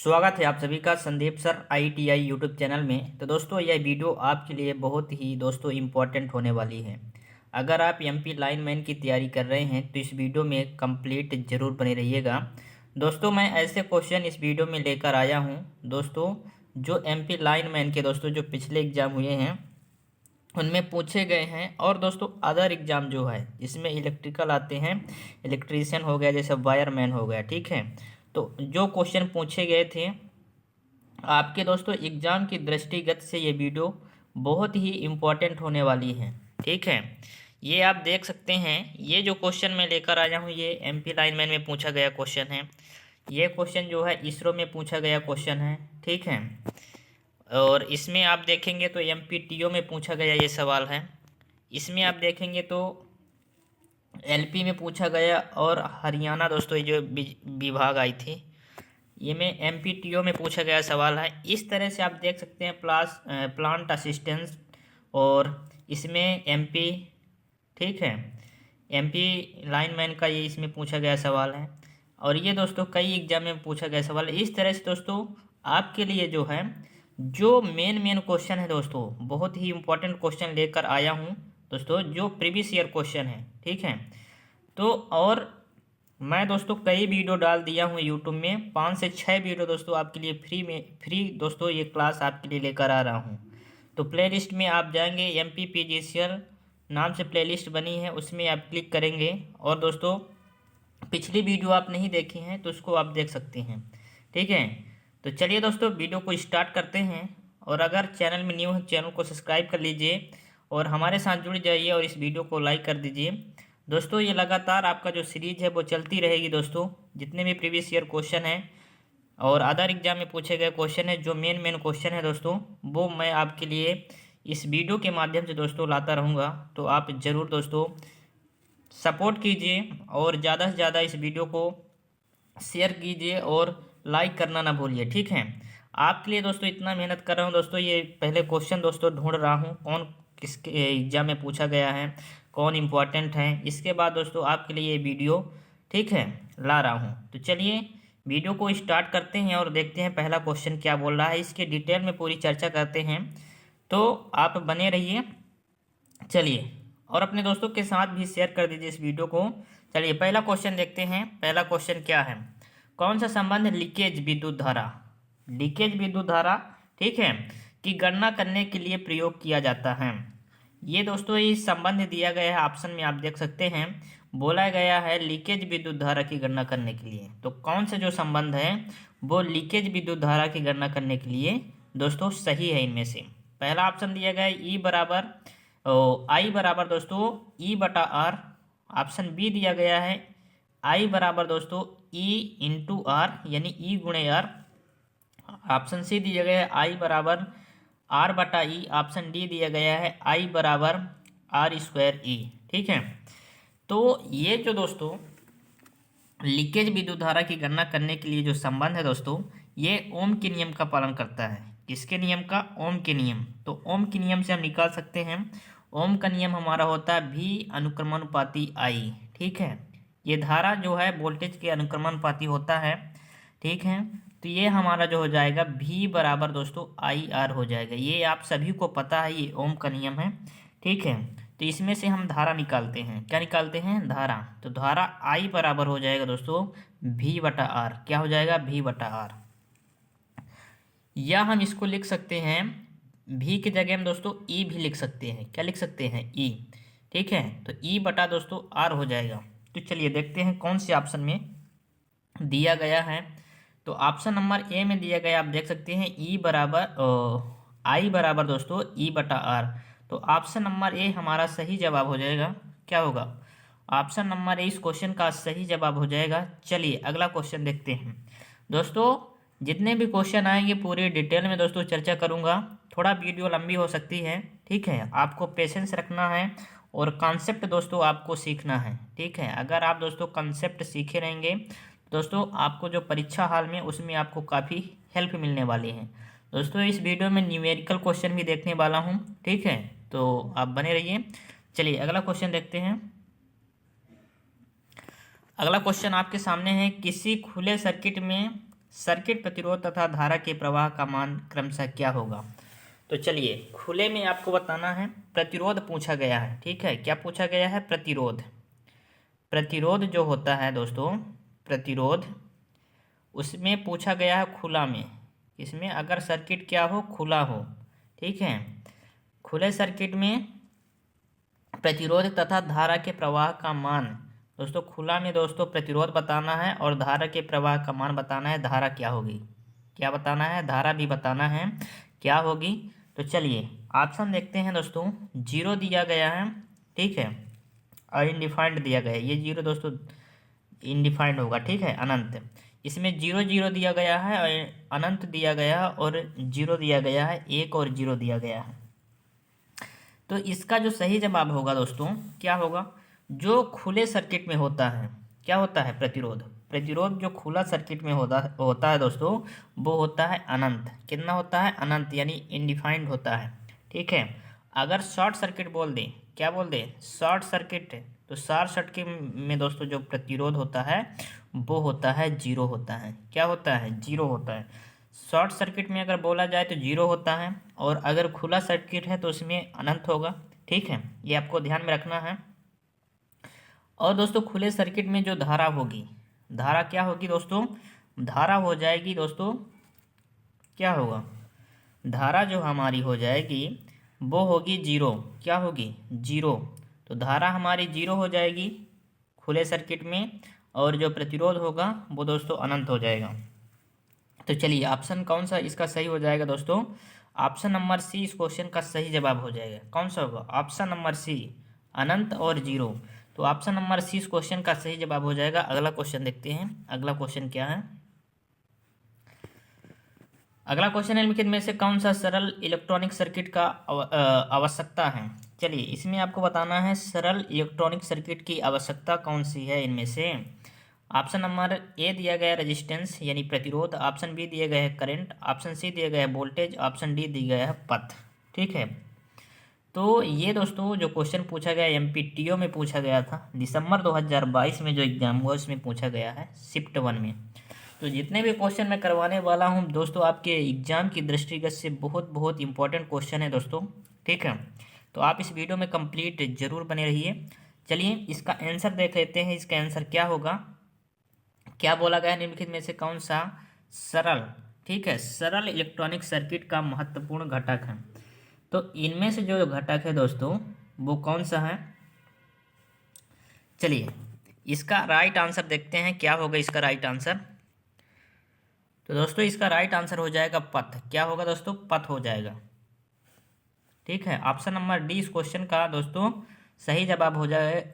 स्वागत है आप सभी का Sandeep sir ITI YouTube channel में। तो दोस्तों यह वीडियो आपके लिए बहुत ही दोस्तों इम्पोर्टेंट होने वाली है। अगर आप MP लाइनमैन की तैयारी कर रहे हैं तो इस वीडियो में कंप्लीट ज़रूर बने रहिएगा। दोस्तों मैं ऐसे क्वेश्चन इस वीडियो में लेकर आया हूं दोस्तों, जो MP लाइनमैन के दोस्तों जो पिछले एग्ज़ाम हुए हैं उनमें पूछे गए हैं। और दोस्तों अदर एग्ज़ाम जो है इसमें इलेक्ट्रिकल आते हैं, इलेक्ट्रीशियन हो गया, जैसे वायरमैन हो गया, ठीक है। तो जो क्वेश्चन पूछे गए थे आपके दोस्तों एग्ज़ाम की दृष्टिगत से ये वीडियो बहुत ही इम्पोर्टेंट होने वाली है, ठीक है। ये आप देख सकते हैं, ये जो क्वेश्चन मैं लेकर आया हूँ ये MP लाइनमैन में पूछा गया क्वेश्चन है। ये क्वेश्चन जो है इसरो में पूछा गया क्वेश्चन है, ठीक है। और इसमें आप देखेंगे तो MPTO में पूछा गया ये सवाल है। इसमें आप देखेंगे तो LP में पूछा गया, और हरियाणा दोस्तों ये जो विभाग आई थी ये में MPTO में पूछा गया सवाल है। इस तरह से आप देख सकते हैं प्लांट असिस्टेंस, और इसमें MP, ठीक है, MP लाइनमैन का ये इसमें पूछा गया सवाल है। और ये दोस्तों कई एग्जाम में पूछा गया सवाल है। इस तरह से दोस्तों आपके लिए जो है जो मेन क्वेश्चन है दोस्तों, बहुत ही इम्पोर्टेंट क्वेश्चन लेकर आया हूँ दोस्तों, जो प्रीवियस ईयर क्वेश्चन है, ठीक है। तो और मैं दोस्तों कई वीडियो डाल दिया हूँ यूट्यूब में, 5 से 6 वीडियो दोस्तों आपके लिए फ्री दोस्तों ये क्लास आपके लिए लेकर आ रहा हूँ। तो प्लेलिस्ट में आप जाएंगे, MP PGCL नाम से प्लेलिस्ट बनी है, उसमें आप क्लिक करेंगे। और दोस्तों पिछली वीडियो आप नहीं देखी हैं तो उसको आप देख सकते हैं, ठीक है। तो चलिए दोस्तों वीडियो को स्टार्ट करते हैं। और अगर चैनल में न्यू है चैनल को सब्सक्राइब कर लीजिए और हमारे साथ जुड़ जाइए और इस वीडियो को लाइक कर दीजिए। दोस्तों ये लगातार आपका जो सीरीज है वो चलती रहेगी दोस्तों, जितने भी प्रीवियस ईयर क्वेश्चन हैं और अदर एग्जाम में पूछे गए क्वेश्चन है, जो मेन क्वेश्चन है दोस्तों, वो मैं आपके लिए इस वीडियो के माध्यम से दोस्तों लाता रहूँगा। तो आप ज़रूर दोस्तों सपोर्ट कीजिए और ज़्यादा से ज़्यादा इस वीडियो को शेयर कीजिए और लाइक करना ना भूलिए, ठीक है। आपके लिए दोस्तों इतना मेहनत कर रहा हूँ दोस्तों, ये पहले क्वेश्चन दोस्तों ढूंढ रहा हूँ कौन किसके एग्जाम में पूछा गया है, कौन इम्पोर्टेंट है। इसके बाद दोस्तों आपके लिए ये वीडियो, ठीक है, ला रहा हूँ। तो चलिए वीडियो को स्टार्ट करते हैं और देखते हैं पहला क्वेश्चन क्या बोल रहा है, इसके डिटेल में पूरी चर्चा करते हैं। तो आप बने रहिए, चलिए, और अपने दोस्तों के साथ भी शेयर कर दीजिए इस वीडियो को। चलिए पहला क्वेश्चन देखते हैं। पहला क्वेश्चन क्या है, कौन सा संबंध लीकेज विद्युत धारा, ठीक है, की गणना करने के लिए प्रयोग किया जाता है। ये दोस्तों इस संबंध दिया गया है, ऑप्शन में आप देख सकते हैं, बोला गया है लीकेज विद्युत धारा की गणना करने के लिए। तो कौन सा जो संबंध है वो लीकेज विद्युत धारा की गणना करने के लिए दोस्तों सही है। इनमें से पहला ऑप्शन दिया गया है I बराबर दोस्तों E/R। ऑप्शन बी दिया गया है I बराबर दोस्तों E/R यानी E/R। ऑप्शन सी दिया गया है I बराबर R/E। ऑप्शन डी दिया गया है I बराबर R²E, ठीक है। तो ये जो दोस्तों लीकेज विद्युत धारा की गणना करने के लिए जो संबंध है दोस्तों, ये ओम के नियम का पालन करता है। किसके नियम का? ओम के नियम। तो ओम के नियम से हम निकाल सकते हैं, ओम का नियम हमारा होता है V अनुक्रमानुपाती I, ठीक है। ये धारा जो है वोल्टेज के अनुक्रमानुपाती होता है, ठीक है। तो ये हमारा जो हो जाएगा V बराबर दोस्तों IR हो जाएगा। ये आप सभी को पता है, ये ओम का नियम है, ठीक है। तो इसमें से हम धारा निकालते हैं, क्या निकालते हैं? धारा। तो धारा I बराबर हो जाएगा दोस्तों V/R। क्या हो जाएगा? V/R। या हम इसको लिख सकते हैं V की जगह हम दोस्तों E भी लिख सकते हैं। क्या लिख सकते हैं? E, ठीक है। तो E/R हो जाएगा। तो चलिए देखते हैं कौन से ऑप्शन में दिया गया है। तो ऑप्शन नंबर ए में दिया गया, आप देख सकते हैं I बराबर दोस्तों E/R। तो ऑप्शन नंबर ए हमारा सही जवाब हो जाएगा। क्या होगा? ऑप्शन नंबर ए इस क्वेश्चन का सही जवाब हो जाएगा। चलिए अगला क्वेश्चन देखते हैं। दोस्तों जितने भी क्वेश्चन आएंगे पूरी डिटेल में दोस्तों चर्चा करूंगा। थोड़ा वीडियो लंबी हो सकती है, ठीक है। आपको पेशेंस रखना है और कॉन्सेप्ट दोस्तों आपको सीखना है, ठीक है। अगर आप दोस्तों कॉन्सेप्ट सीखे रहेंगे दोस्तों, आपको जो परीक्षा हाल में उसमें आपको काफ़ी हेल्प मिलने वाली है। दोस्तों इस वीडियो में न्यूमेरिकल क्वेश्चन भी देखने वाला हूँ, ठीक है। तो आप बने रहिए। चलिए अगला क्वेश्चन देखते हैं। अगला क्वेश्चन आपके सामने है, किसी खुले सर्किट में सर्किट प्रतिरोध तथा धारा के प्रवाह का मान क्रमशः क्या होगा। तो चलिए खुले में आपको बताना है, प्रतिरोध पूछा गया है। ठीक है, क्या पूछा गया है, प्रतिरोध। प्रतिरोध जो होता है दोस्तों, प्रतिरोध उसमें पूछा गया है खुला में। इसमें अगर सर्किट क्या हो, खुला हो। ठीक है, खुले सर्किट में प्रतिरोध तथा धारा के प्रवाह का मान। दोस्तों खुला में दोस्तों प्रतिरोध बताना है और धारा के प्रवाह का मान बताना है। धारा क्या होगी, क्या बताना है, धारा भी बताना है क्या होगी। तो चलिए ऑप्शन देखते हैं दोस्तों। 0 दिया गया है, ठीक है, और इनडिफाइंड दिया गया है। ये 0 दोस्तों इनडिफाइंड होगा, ठीक है, अनंत। इसमें 0 0 दिया गया है और अनंत दिया गया है, और 0 दिया गया है, 1 और 0 दिया गया है। तो इसका जो सही जवाब होगा दोस्तों क्या होगा, जो खुले सर्किट में होता है, क्या होता है, प्रतिरोध। प्रतिरोध जो खुला सर्किट में होता है दोस्तों, वो होता है अनंत। कितना होता है, अनंत, यानी इनडिफाइंड होता है। ठीक है, अगर शॉर्ट सर्किट बोल दें, क्या बोल दें, शॉर्ट सर्किट, तो शॉर्ट सर्किट में दोस्तों जो प्रतिरोध होता है वो होता है 0 होता है। क्या होता है, 0 होता है। शॉर्ट सर्किट में अगर बोला जाए तो 0 होता है, और अगर खुला सर्किट है तो उसमें अनंत होगा। ठीक है, ये आपको ध्यान में रखना है। और दोस्तों खुले सर्किट में जो धारा होगी, धारा क्या होगी दोस्तों, धारा हो जाएगी दोस्तों, क्या होगा, धारा जो हमारी हो जाएगी वो होगी 0। क्या होगी, 0। तो धारा हमारी 0 हो जाएगी खुले सर्किट में, और जो प्रतिरोध होगा वो दोस्तों अनंत हो जाएगा। तो चलिए ऑप्शन कौन सा इसका सही हो जाएगा दोस्तों, ऑप्शन नंबर सी इस क्वेश्चन का सही जवाब हो जाएगा। कौन सा होगा, ऑप्शन नंबर सी, अनंत और 0। तो ऑप्शन नंबर सी इस क्वेश्चन का सही जवाब हो जाएगा। अगला क्वेश्चन देखते हैं, अगला क्वेश्चन क्या है। अगला क्वेश्चन निम्नलिखित में से कौन सा सरल इलेक्ट्रॉनिक सर्किट का आवश्यकता है। चलिए इसमें आपको बताना है सरल इलेक्ट्रॉनिक सर्किट की आवश्यकता कौन सी है इनमें से। ऑप्शन नंबर ए दिया गया है रेजिस्टेंस यानी प्रतिरोध, ऑप्शन बी दिया गया है करंट, ऑप्शन सी दिया गया है वोल्टेज, ऑप्शन डी दिया गया है पथ। ठीक है, तो ये दोस्तों जो क्वेश्चन पूछा गया एमपीटीओ में पूछा गया था दिसंबर 2022 में, जो एग्जाम हुआ उसमें पूछा गया है शिफ्ट 1 में। तो जितने भी क्वेश्चन मैं करवाने वाला हूँ दोस्तों आपके एग्जाम की दृष्टिगत से बहुत बहुत इंपॉर्टेंट क्वेश्चन है दोस्तों। ठीक है, तो आप इस वीडियो में कंप्लीट जरूर बने रहिए। चलिए इसका आंसर देख लेते हैं, इसका आंसर क्या होगा। क्या बोला गया निम्नलिखित में से कौन सा सरल, ठीक है, सरल इलेक्ट्रॉनिक सर्किट का महत्वपूर्ण घटक है। तो इनमें से जो घटक है दोस्तों वो कौन सा है। चलिए इसका राइट आंसर देखते हैं, क्या होगा इसका राइट आंसर। तो दोस्तों इसका राइट आंसर हो जाएगा पथ। क्या होगा दोस्तों, पथ हो जाएगा। ठीक है, ऑप्शन नंबर डी इस क्वेश्चन का दोस्तों सही जवाब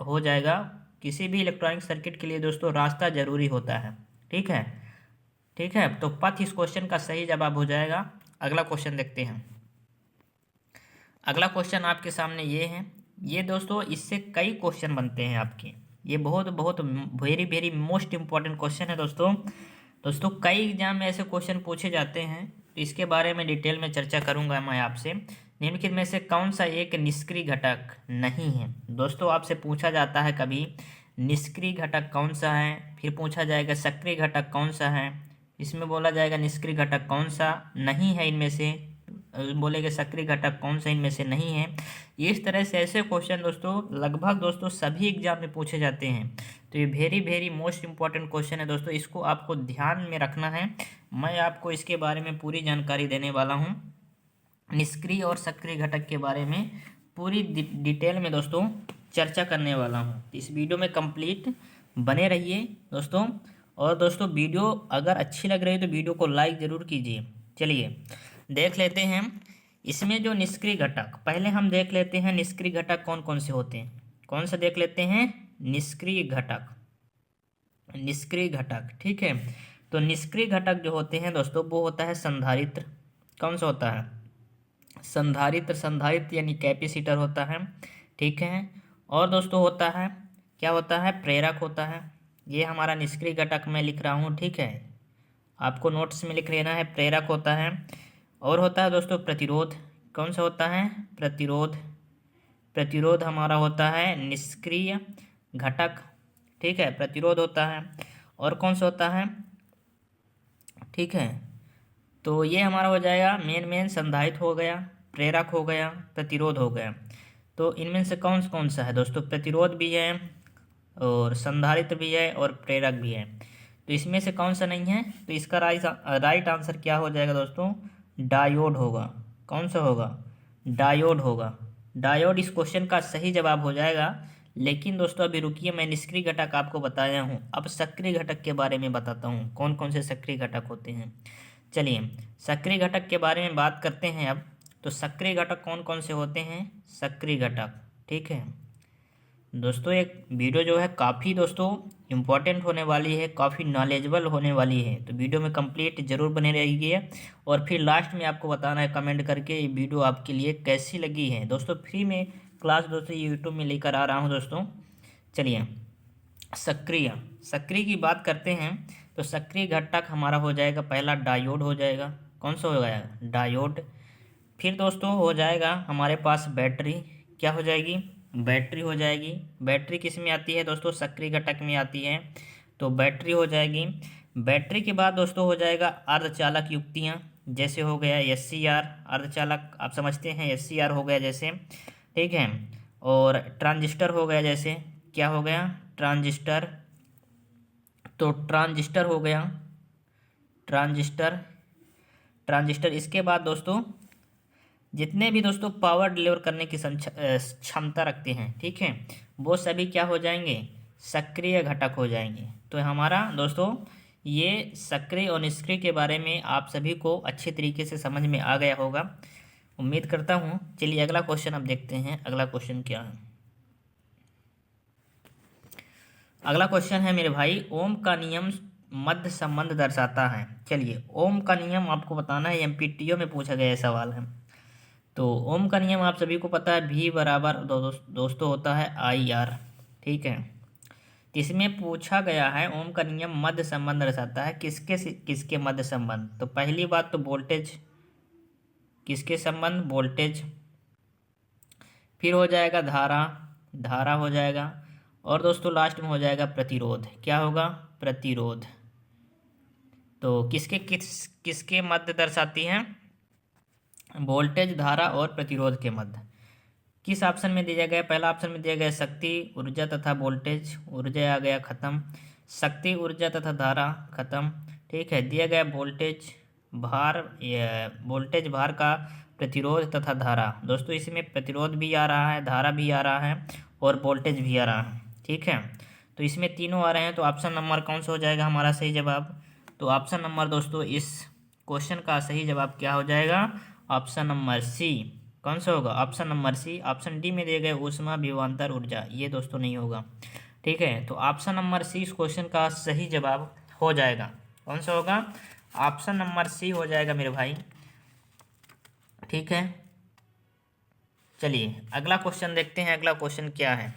हो जाएगा। किसी भी इलेक्ट्रॉनिक सर्किट के लिए दोस्तों रास्ता जरूरी होता है। ठीक है, ठीक है, तो पथ इस क्वेश्चन का सही जवाब हो जाएगा। अगला क्वेश्चन देखते हैं। अगला क्वेश्चन आपके सामने ये है। ये दोस्तों इससे कई क्वेश्चन बनते हैं आपके, ये बहुत बहुत very very most important question है दोस्तों। दोस्तों कई एग्जाम में ऐसे क्वेश्चन पूछे जाते हैं, तो इसके बारे में डिटेल में चर्चा करूंगा मैं आपसे। निम्नलिखित में से कौन सा एक निष्क्रिय घटक नहीं है। दोस्तों आपसे पूछा जाता है कभी निष्क्रिय घटक कौन सा है, फिर पूछा जाएगा सक्रिय घटक कौन सा है, इसमें बोला जाएगा निष्क्रिय घटक कौन सा नहीं है इनमें से, बोलेंगे सक्रिय घटक कौन सा इनमें से नहीं है। इस तरह से ऐसे क्वेश्चन दोस्तों लगभग दोस्तों सभी एग्जाम में पूछे जाते हैं। तो ये very very most important question है दोस्तों, इसको आपको ध्यान में रखना है। मैं आपको इसके बारे में पूरी जानकारी देने वाला हूँ, निष्क्रिय और सक्रिय घटक के बारे में पूरी डिटेल में दोस्तों चर्चा करने वाला हूँ। इस वीडियो में कंप्लीट बने रहिए दोस्तों। और दोस्तों वीडियो अगर अच्छी लग रही है तो वीडियो को लाइक ज़रूर कीजिए। चलिए देख लेते हैं इसमें जो निष्क्रिय घटक, पहले हम देख लेते हैं निष्क्रिय घटक कौन कौन से होते हैं। कौन सा देख लेते हैं, निष्क्रिय घटक, निष्क्रिय घटक। ठीक है, तो निष्क्रिय घटक जो होते हैं दोस्तों वो होता है संधारित्र। कौन सा होता है, संधारित्र, संधारित्र यानी कैपेसिटर होता है। ठीक है, और दोस्तों होता है, क्या होता है, प्रेरक होता है। ये हमारा निष्क्रिय घटक मैं लिख रहा हूँ, ठीक है, आपको नोट्स में लिख लेना है। प्रेरक होता है, और होता है दोस्तों प्रतिरोध। कौन सा होता है, प्रतिरोध, प्रतिरोध हमारा होता है निष्क्रिय घटक। ठीक है, प्रतिरोध होता है। और कौन सा होता है, ठीक है। तो ये हमारा हो जाएगा मेन संधारित्र हो गया, प्रेरक हो गया, प्रतिरोध हो गया। तो इनमें से कौन सा है दोस्तों? प्रतिरोध भी है और संधारित्र भी है और प्रेरक भी है। तो इसमें से कौन सा नहीं है? तो इसका राइट आंसर क्या हो जाएगा दोस्तों? डायोड होगा। कौन सा होगा? डायोड होगा। डायोड इस क्वेश्चन का सही जवाब हो जाएगा। लेकिन दोस्तों अभी रुकिए, मैं निष्क्रिय घटक आपको बताया हूँ, अब सक्रिय घटक के बारे में बताता हूँ कौन कौन से सक्रिय घटक होते हैं। चलिए सक्रिय घटक के बारे में बात करते हैं अब। तो सक्रिय घटक कौन कौन से होते हैं? सक्रिय घटक, ठीक है दोस्तों, एक वीडियो जो है काफ़ी दोस्तों इम्पोर्टेंट होने वाली है, काफ़ी नॉलेजेबल होने वाली है। तो वीडियो में कंप्लीट जरूर बने रहिए और फिर लास्ट में आपको बताना है कमेंट करके ये वीडियो आपके लिए कैसी लगी है। दोस्तों फ्री में क्लास दोस्तों यूट्यूब में लेकर आ रहा हूँ दोस्तों। चलिए सक्रिय की बात करते हैं। तो सक्रिय घटक हमारा हो जाएगा पहला डायोड हो जाएगा। कौन सा हो जाएगा? डायोड। फिर दोस्तों हो जाएगा हमारे पास बैटरी। क्या हो जाएगी? बैटरी हो जाएगी। बैटरी किस में आती है दोस्तों? सक्रिय घटक में आती है, तो बैटरी हो जाएगी। बैटरी के बाद दोस्तों हो जाएगा अर्धचालक युक्तियाँ, जैसे हो गया SCR अर्धचालक, आप समझते हैं SCR हो गया जैसे, ठीक है। और ट्रांजिस्टर हो गया जैसे, क्या हो गया? ट्रांजिस्टर। तो ट्रांजिस्टर हो गया, ट्रांजिस्टर। इसके बाद दोस्तों जितने भी दोस्तों पावर डिलीवर करने की क्षमता रखते हैं, ठीक है, वो सभी क्या हो जाएंगे? सक्रिय घटक हो जाएंगे। तो हमारा दोस्तों ये सक्रिय और निष्क्रिय के बारे में आप सभी को अच्छे तरीके से समझ में आ गया होगा, उम्मीद करता हूँ। चलिए अगला क्वेश्चन अब देखते हैं। अगला क्वेश्चन क्या है? अगला क्वेश्चन है मेरे भाई, ओम का नियम मध्य संबंध दर्शाता है। चलिए ओम का नियम आपको बताना है, MPTO में पूछा गया सवाल है। तो ओम का नियम आप सभी को पता है, V बराबर दोस्तों होता है IR, ठीक है। इसमें पूछा गया है ओम का नियम मध्य संबंध दर्शाता है, किसके मध्य संबंध? तो पहली बात तो वोल्टेज, किसके संबंध? वोल्टेज। फिर हो जाएगा धारा हो जाएगा, और दोस्तों लास्ट में हो जाएगा प्रतिरोध। क्या होगा? प्रतिरोध। तो किसके मध्य दर्शाती हैं? वोल्टेज, धारा और प्रतिरोध के मध्य। किस ऑप्शन में दिया गया? पहला ऑप्शन में दिया गया शक्ति, ऊर्जा तथा वोल्टेज, ऊर्जा आ गया खत्म, शक्ति, ऊर्जा तथा धारा खत्म, ठीक है। दिया गया वोल्टेज भार का प्रतिरोध तथा धारा। दोस्तों इसमें प्रतिरोध भी आ रहा है, धारा भी आ रहा है और वोल्टेज भी आ रहा है, ठीक है। तो इसमें तीनों आ रहे हैं, तो ऑप्शन नंबर कौन सा हो जाएगा हमारा सही जवाब? तो ऑप्शन नंबर दोस्तों इस क्वेश्चन का सही जवाब क्या हो जाएगा? Option number C. कौन सा होगा? Option number C. Option D में दिए गए ऊष्मा विभवांतर ऊर्जा, ये दोस्तों नहीं होगा, ठीक है। तो ऑप्शन नंबर सी इस क्वेश्चन का सही जवाब हो जाएगा। कौन सा होगा? ऑप्शन नंबर सी हो जाएगा मेरे भाई, ठीक है। चलिए अगला क्वेश्चन देखते हैं। अगला क्वेश्चन क्या है?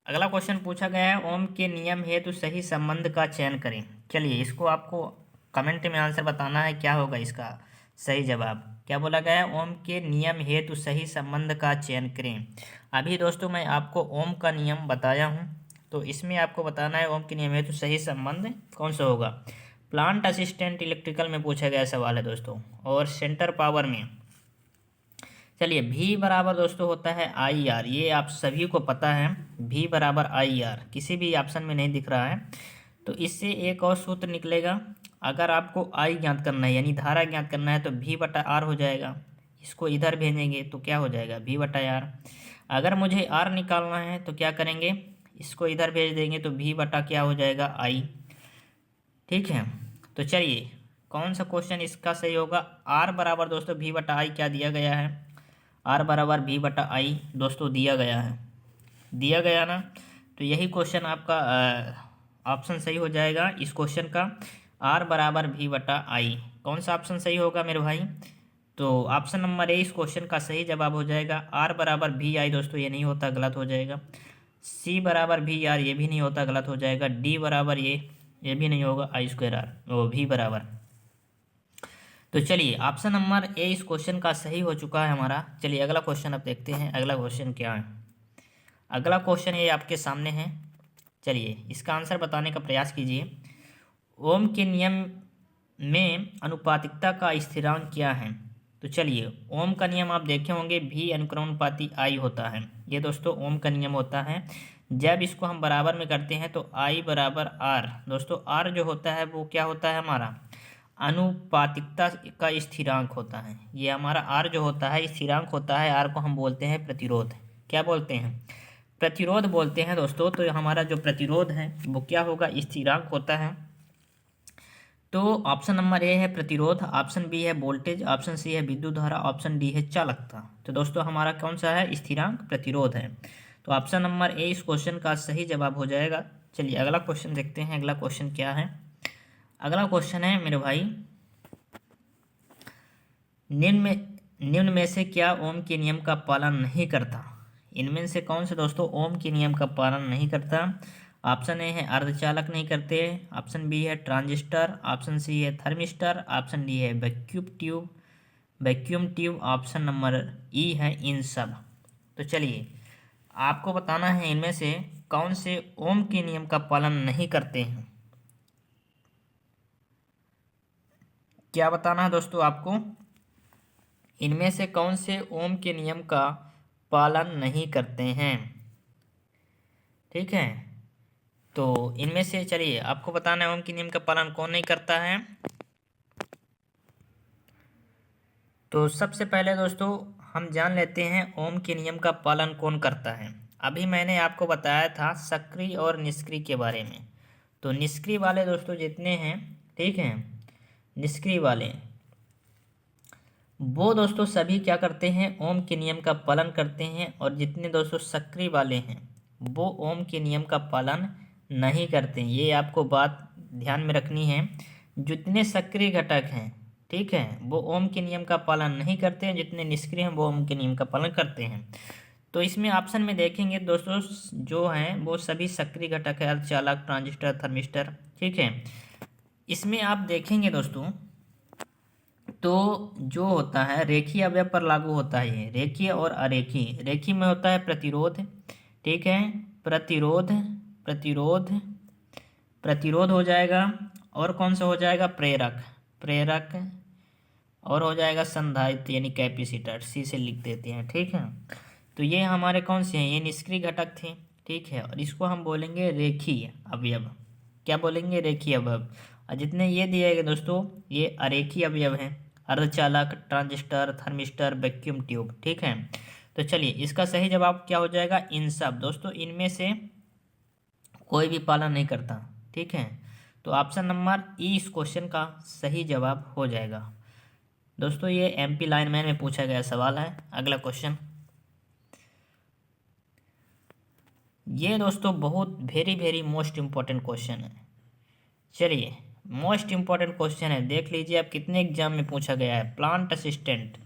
अगला क्वेश्चन पूछा गया है, ओम के नियम हेतु सही संबंध का चयन करें। चलिए इसको आपको कमेंट में आंसर बताना है, क्या होगा इसका सही जवाब? क्या बोला गया है? ओम के नियम हेतु सही संबंध का चयन करें। अभी दोस्तों मैं आपको ओम का नियम बताया हूँ, तो इसमें आपको बताना है ओम के नियम हेतु सही संबंध कौन सा होगा। प्लांट असिस्टेंट इलेक्ट्रिकल में पूछा गया सवाल है दोस्तों, और सेंटर पावर में। चलिए V बराबर दोस्तों होता है IR, ये आप सभी को पता है, V बराबर IR किसी भी ऑप्शन में नहीं दिख रहा है। तो इससे एक और सूत्र निकलेगा, अगर आपको I ज्ञात करना है यानी धारा ज्ञात करना है तो V बटा R हो जाएगा। इसको इधर भेजेंगे तो क्या हो जाएगा? V बटा R। अगर मुझे R निकालना है तो क्या करेंगे? इसको इधर भेज देंगे तो V बटा क्या हो जाएगा? I, ठीक है। तो चलिए कौन सा क्वेश्चन इसका सही होगा? R बराबर दोस्तों V बटा I क्या दिया गया है? R बराबर V बटा I दोस्तों दिया गया है, दिया गया ना। तो यही क्वेश्चन आपका ऑप्शन सही हो जाएगा इस क्वेश्चन का, R बराबर V बटा I। कौन सा ऑप्शन सही होगा मेरे भाई? तो ऑप्शन नंबर ए इस क्वेश्चन का सही जवाब हो जाएगा। R बराबर VI दोस्तों ये नहीं होता, गलत हो जाएगा। C बराबर VR ये भी नहीं होता, गलत हो जाएगा। D बराबर ये भी नहीं होगा, I²R वो V बराबर। तो चलिए ऑप्शन नंबर ए इस क्वेश्चन का सही हो चुका है हमारा। चलिए अगला क्वेश्चन अब देखते हैं। अगला क्वेश्चन क्या है? अगला क्वेश्चन ये आपके सामने है, चलिए इसका आंसर बताने का प्रयास कीजिए। ओम के नियम में अनुपातिकता का स्थिरांक क्या है? तो चलिए ओम का नियम आप देखे होंगे, भी अनुक्रमानुपाती आई होता है। ये दोस्तों ओम का नियम होता है। जब इसको हम बराबर में करते हैं तो आई बराबर आर। दोस्तों आर जो होता है वो क्या होता है? हमारा अनुपातिकता का स्थिरांक होता है। ये हमारा आर जो होता है स्थिरांक होता है। आर को हम बोलते हैं प्रतिरोध। क्या बोलते हैं? प्रतिरोध बोलते हैं दोस्तों। तो हमारा जो प्रतिरोध है वो क्या होगा? स्थिरांक होता है। तो ऑप्शन नंबर ए है प्रतिरोध, ऑप्शन बी है वोल्टेज, ऑप्शन सी है विद्युत धारा, ऑप्शन डी है चालकता। तो दोस्तों हमारा कौन सा है? स्थिरांक प्रतिरोध है। तो ऑप्शन नंबर ए इस क्वेश्चन का सही जवाब हो जाएगा। चलिए अगला क्वेश्चन देखते हैं। अगला क्वेश्चन क्या है? अगला क्वेश्चन है मेरे भाई, निम्न में से क्या ओम के नियम का पालन नहीं करता? इनमें से कौन से दोस्तों ओम के नियम का पालन नहीं करता? ऑप्शन ए है अर्धचालक नहीं करते, ऑप्शन बी है ट्रांजिस्टर, ऑप्शन सी है थर्मिस्टर, ऑप्शन डी है वैक्यूम ट्यूब, ऑप्शन नंबर ई है इन सब। तो चलिए आपको बताना है इनमें से कौन से ओम के नियम का पालन नहीं करते हैं। क्या बताना है दोस्तों आपको? इनमें से कौन से ओम के नियम का पालन नहीं करते हैं? ठीक है, तो इनमें से चलिए आपको बताना है ओम के नियम का पालन कौन नहीं करता है। तो सबसे पहले दोस्तों हम जान लेते हैं ओम के नियम का पालन कौन करता है। अभी मैंने आपको बताया था सक्रिय और निष्क्रिय के बारे में। तो निष्क्रिय वाले दोस्तों जितने हैं, ठीक हैं, निष्क्रिय वाले वो दोस्तों सभी क्या करते हैं? ओम के नियम का पालन करते हैं। और जितने दोस्तों सक्रिय वाले हैं वो ओम के नियम का पालन नहीं करते हैं। ये आपको बात ध्यान में रखनी है। जितने सक्रिय घटक हैं, ठीक है, वो ओम के नियम का पालन नहीं करते हैं। जितने निष्क्रिय हैं वो ओम के नियम का पालन करते हैं। तो इसमें ऑप्शन में देखेंगे दोस्तों जो हैं वो सभी सक्रिय घटक है, अर्धचालक, ट्रांजिस्टर, थर्मिस्टर, ठीक है। इसमें आप देखेंगे दोस्तों तो जो होता है रेखीय अवयव पर लागू होता है। ये रेखीय और अरेखीय। रेखीय में होता है प्रतिरोध, ठीक है, प्रतिरोध हो जाएगा। और कौन सा हो जाएगा? प्रेरक और हो जाएगा संधारित्र यानी कैपेसिटर, सी से लिख देते हैं, ठीक है। तो ये हमारे कौन से हैं? ये निष्क्रिय घटक थे, ठीक है। और इसको हम बोलेंगे रेखीय अवयव। क्या बोलेंगे? रेखीय अवयव। और जितने ये दिए गए दोस्तों ये अरेखीय अवयव हैं, अर्धचालक, ट्रांजिस्टर, थर्मिस्टर, वैक्यूम ट्यूब, ठीक है। तो चलिए इसका सही जवाब क्या हो जाएगा? इन सब। दोस्तों इनमें से कोई भी पालन नहीं करता, ठीक है। तो ऑप्शन नंबर ई इस क्वेश्चन का सही जवाब हो जाएगा। दोस्तों ये एमपी लाइनमैन में पूछा गया सवाल है। अगला क्वेश्चन, ये दोस्तों बहुत वेरी मोस्ट इम्पोर्टेंट क्वेश्चन है। चलिए मोस्ट इम्पोर्टेंट क्वेश्चन है, देख लीजिए आप कितने एग्जाम में पूछा गया है। प्लांट असिस्टेंट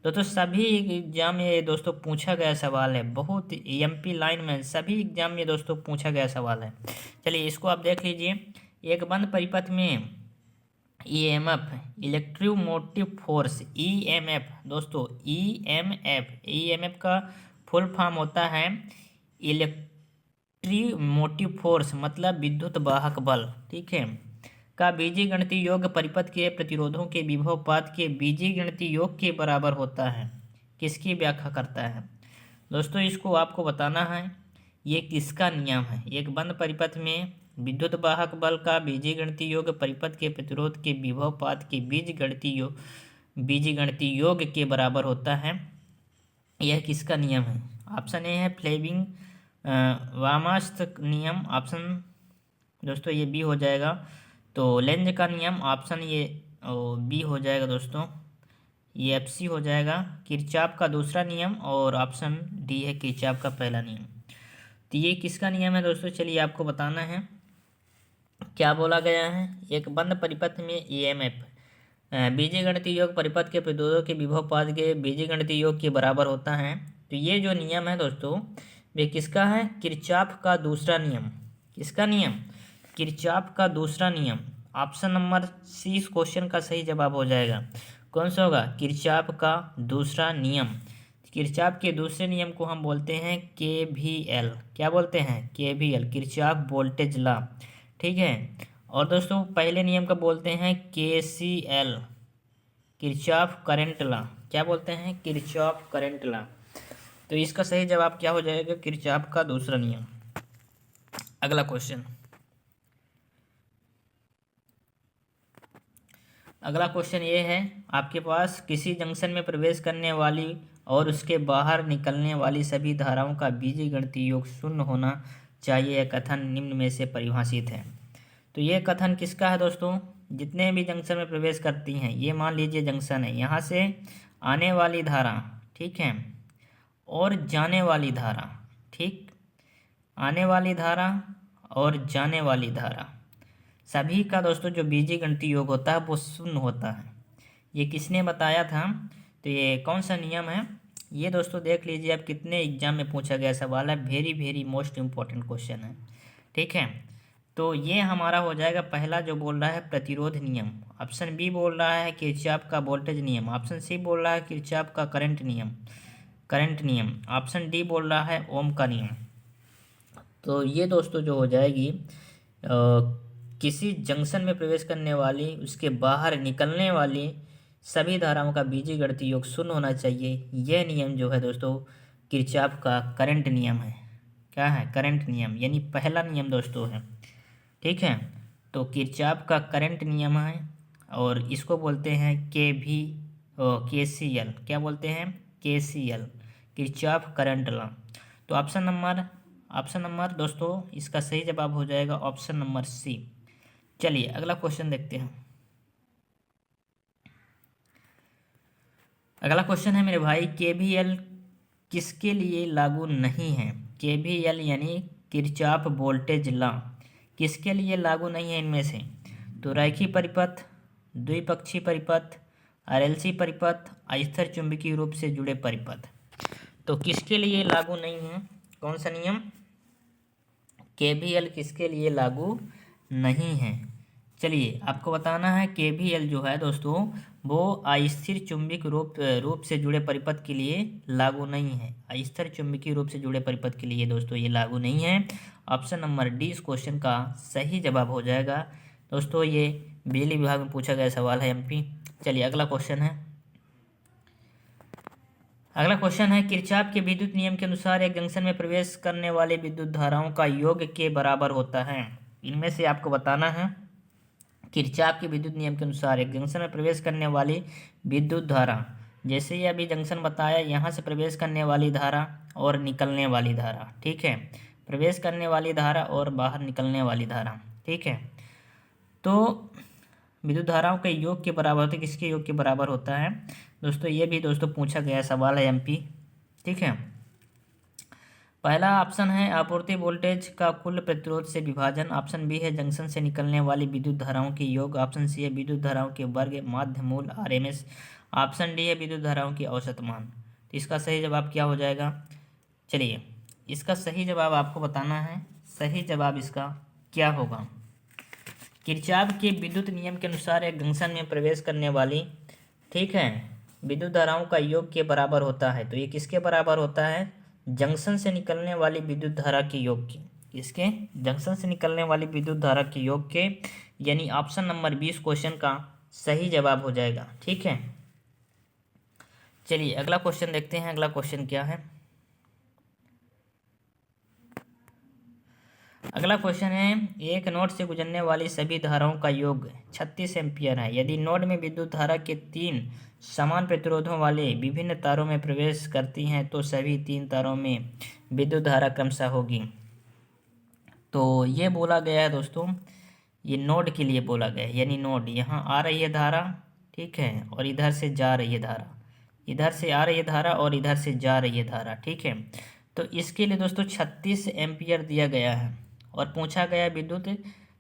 दोस्तों सभी एग्जाम में ये दोस्तों पूछा गया सवाल है। बहुत एमपी लाइनमैन सभी एग्जाम में दोस्तों पूछा गया सवाल है। चलिए इसको आप देख लीजिए। एक बंद परिपथ में ईएमएफ, इलेक्ट्रोमोटिव फोर्स, ईएमएफ दोस्तों, ईएमएफ का फुल फॉर्म होता है इलेक्ट्रोमोटिव फोर्स, मतलब विद्युत वाहक बल, ठीक है, का बीजीगणितीय योग परिपथ के प्रतिरोधों के विभवपात के बीजीगणितीय योग के बराबर होता है। किसकी व्याख्या करता है? दोस्तों इसको आपको बताना है ये किसका नियम है। एक बंद परिपथ में विद्युत वाहक बल का बीजीगणितीय योग परिपथ के प्रतिरोध के विभवपात के बीजीगणितीय योग के बराबर होता है। यह किसका नियम है? ऑप्शन ए है फ्लेमिंग वामास्त नियम, ऑप्शन दोस्तों ये बी हो जाएगा। तो लेंज का नियम, ऑप्शन ये बी हो जाएगा दोस्तों, ये एफसी हो जाएगा। किरचॉफ का दूसरा नियम और ऑप्शन डी है किरचॉफ का पहला नियम। तो ये किसका नियम है दोस्तों? चलिए आपको बताना है। क्या बोला गया है? एक बंद परिपथ में ईएमएफ बीजीगणितीय योग परिपथ के प्रतिरोधों के विभवपात के बीजीगणितीय योग के बराबर होता है। तो ये जो नियम है दोस्तों वे किसका है? किरचॉफ का दूसरा नियम। किसका नियम? किरचॉफ का दूसरा नियम। ऑप्शन नंबर सी इस क्वेश्चन का सही जवाब हो जाएगा। कौन सा होगा? किरचॉफ का दूसरा नियम। किरचॉफ के दूसरे नियम को हम बोलते हैं KVL। क्या बोलते हैं? KVL, Kirchhoff voltage law. ठीक है। और दोस्तों पहले नियम का बोलते हैं KCL, किरचॉफ करंट लॉ। क्या बोलते हैं? Kirchhoff current law. तो इसका सही जवाब क्या हो जाएगा? किरचॉफ का दूसरा नियम। अगला क्वेश्चन, अगला क्वेश्चन ये है आपके पास, किसी जंक्शन में प्रवेश करने वाली और उसके बाहर निकलने वाली सभी धाराओं का बीजगणितीय योग शून्य होना चाहिए, यह कथन निम्न में से परिभाषित है। तो ये कथन किसका है दोस्तों? जितने भी जंक्शन में प्रवेश करती हैं, ये मान लीजिए जंक्शन है, यहाँ से आने वाली धारा, ठीक है, और जाने वाली धारा, ठीक, आने वाली धारा और जाने वाली धारा, सभी का दोस्तों जो बीजगणितीय योग होता है वो शून्य होता है। ये किसने बताया था? तो ये कौन सा नियम है? ये दोस्तों देख लीजिए आप, कितने एग्जाम में पूछा गया सवाल है, very very most important question है। ठीक है। तो ये हमारा हो जाएगा पहला जो बोल रहा है प्रतिरोध नियम, ऑप्शन बी बोल रहा है किरचॉफ का वोल्टेज नियम, ऑप्शन सी बोल रहा है किरचॉफ का करंट नियम, ऑप्शन डी बोल रहा है ओम का नियम। तो ये दोस्तों जो हो जाएगी किसी जंक्शन में प्रवेश करने वाली, उसके बाहर निकलने वाली सभी धाराओं का बीजगणितीय योग शून्य होना चाहिए। यह नियम जो है दोस्तों किरचॉफ का करंट नियम है। क्या है? करंट नियम, यानी पहला नियम दोस्तों है। ठीक है। तो किरचॉफ का करंट नियम है और इसको बोलते हैं KCL। क्या बोलते हैं? KCL, Kirchhoff current law. तो ऑप्शन नंबर दोस्तों इसका सही जवाब हो जाएगा ऑप्शन नंबर सी। चलिए अगला क्वेश्चन देखते हैं। अगला क्वेश्चन है मेरे भाई, KVL किसके लिए लागू नहीं है? KVL यानी किरचॉफ वोल्टेज लॉ किसके लिए लागू नहीं है इनमें से? तो रैखिक परिपथ, द्विपक्षीय परिपथ, RLC परिपथ, अस्थिर चुंबकीय रूप से जुड़े परिपथ। तो किसके लिए लागू नहीं है? कौन सा नियम? KVL किसके लिए लागू नहीं है? चलिए आपको बताना है, KVL जो है दोस्तों वो अस्थिर चुंबकीय रूप से जुड़े परिपथ के लिए लागू नहीं है। अस्थिर चुंबकीय रूप से जुड़े परिपथ के लिए दोस्तों ये लागू नहीं है। ऑप्शन नंबर डी इस क्वेश्चन का सही जवाब हो जाएगा। दोस्तों ये बिजली विभाग में पूछा गया सवाल है MP। चलिए अगला क्वेश्चन है, किरचॉफ के विद्युत नियम के अनुसार एक जंक्शन में प्रवेश करने वाले विद्युत धाराओं का योग के बराबर होता है। इनमें से आपको बताना है, किरचॉफ के विद्युत नियम के अनुसार एक जंक्शन में प्रवेश करने वाली विद्युत धारा, जैसे ये अभी जंक्शन बताया, यहाँ से प्रवेश करने वाली धारा और निकलने वाली धारा। ठीक है, प्रवेश करने वाली धारा और बाहर निकलने वाली धारा। ठीक है। तो विद्युत धाराओं के योग के बराबर होता है, किसके योग के बराबर होता है दोस्तों? ये भी दोस्तों पूछा गया सवाल है MP। ठीक है। पहला ऑप्शन है आपूर्ति वोल्टेज का कुल प्रतिरोध से विभाजन, ऑप्शन बी है जंक्शन से निकलने वाली विद्युत धाराओं के योग, ऑप्शन सी है विद्युत धाराओं के वर्ग माध्य मूल RMS, ऑप्शन डी है विद्युत धाराओं की औसत मान। तो इसका सही जवाब क्या हो जाएगा? चलिए इसका सही जवाब आपको बताना है। सही जवाब इसका क्या होगा? किरचॉफ के विद्युत नियम के अनुसार एक जंक्शन में प्रवेश करने वाली, ठीक है, विद्युत धाराओं का योग के बराबर होता है। तो ये किसके बराबर होता है? जंक्शन से निकलने वाली विद्युत धारा के योग के। किसके? जंक्शन से निकलने वाली विद्युत धारा के योग के, यानी ऑप्शन नंबर 20 क्वेश्चन का सही जवाब हो जाएगा। ठीक है। चलिए अगला क्वेश्चन देखते हैं। अगला क्वेश्चन क्या है? अगला क्वेश्चन है, एक नोड से गुजरने वाली सभी धाराओं का योग 36 एम्पियर है। यदि नोड में विद्युत धारा के 3 समान प्रतिरोधों वाले विभिन्न तारों में प्रवेश करती हैं तो सभी 3 तारों में विद्युत धारा क्रमशः होगी। तो ये बोला गया है दोस्तों, ये नोड के लिए बोला गया है, यानी नोड यहाँ आ रही है धारा, ठीक है, और इधर से जा रही है धारा, इधर से आ रही है धारा और इधर से जा रही है धारा। ठीक है। तो इसके लिए दोस्तों 36 एम्पियर दिया गया है और पूछा गया विद्युत